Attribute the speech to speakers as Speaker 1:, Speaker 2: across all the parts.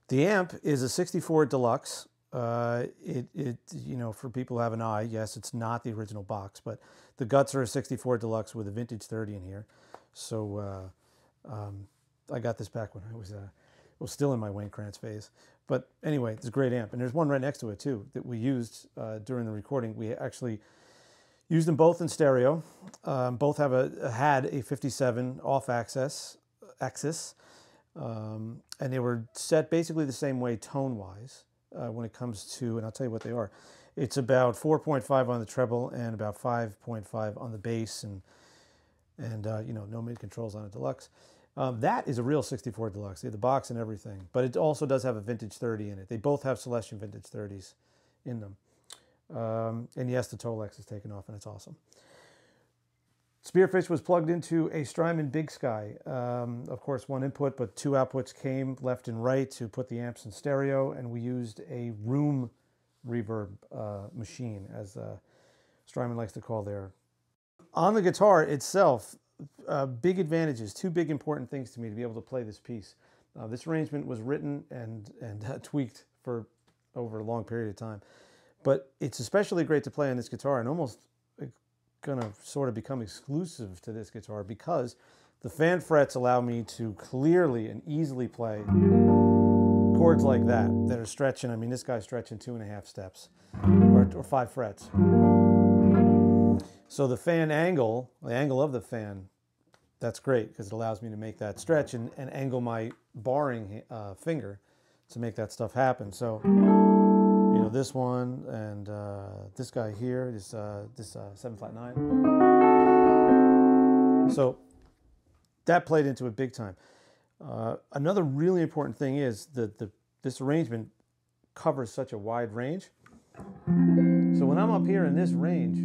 Speaker 1: The amp is a 64 Deluxe. You know, for people who have an eye, yes, it's not the original box, but the guts are a 64 Deluxe with a vintage 30 in here. So I got this back when I was still in my Wayne Krantz phase. But anyway, it's a great amp, and there's one right next to it too that we used during the recording. We actually used them both in stereo. Both had a 57 off axis. And they were set basically the same way tone-wise when it comes to, and I'll tell you what they are. It's about 4.5 on the treble and about 5.5 on the bass, and you know, no mid controls on a Deluxe. That is a real 64 Deluxe. They have the box and everything, but it also does have a vintage 30 in it. They both have Celestion vintage 30s in them. And yes, the Tolex is taken off, and it's awesome. Spearfish was plugged into a Strymon Big Sky. Of course, one input, but two outputs came left and right to put the amps in stereo, and we used a room reverb machine, as Strymon likes to call their. On the guitar itself, big advantages, two big important things to me to be able to play this piece. This arrangement was written and tweaked for over a long period of time, but it's especially great to play on this guitar, and almost going to sort of become exclusive to this guitar because the fan frets allow me to clearly and easily play chords like that are stretching. I mean, this guy's stretching 2.5 steps or 5 frets. So the fan angle, the angle of the fan, that's great because it allows me to make that stretch and angle my barring finger to make that stuff happen. So, you know, this one and this guy here, this 7 flat 9. So that played into it big time. Another really important thing is that this arrangement covers such a wide range. So when I'm up here in this range,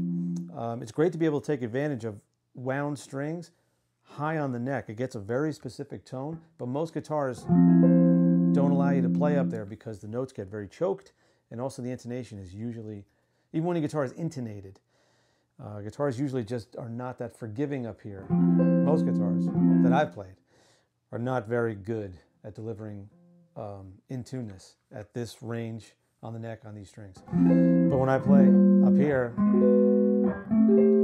Speaker 1: it's great to be able to take advantage of wound strings high on the neck. It gets a very specific tone, but most guitars don't allow you to play up there because the notes get very choked, and also the intonation is usually, even when a guitar is intonated, guitars usually just are not that forgiving up here. Most guitars that I've played are not very good at delivering in-tuneness at this range on the neck on these strings. But when I play up here,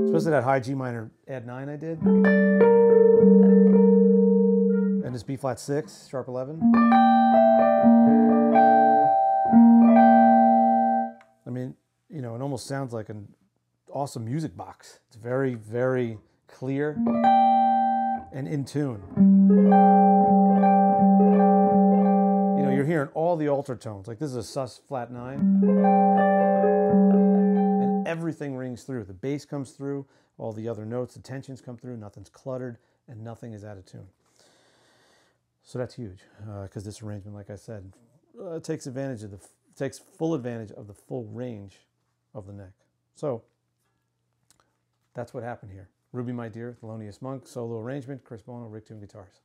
Speaker 1: especially that high G minor add 9 I did, and this B flat 6, sharp 11, I mean, you know, it almost sounds like an awesome music box. It's very, very clear and in tune. You know, you're hearing all the alter tones. Like this is a sus flat 9. And everything rings through. The bass comes through, all the other notes, the tensions come through, nothing's cluttered, and nothing is out of tune. So that's huge, because this arrangement, like I said, takes full advantage of the full range of the neck. So that's what happened here. Ruby, My Dear, Thelonious Monk, solo arrangement, Chris Buono, Rick Toone guitars.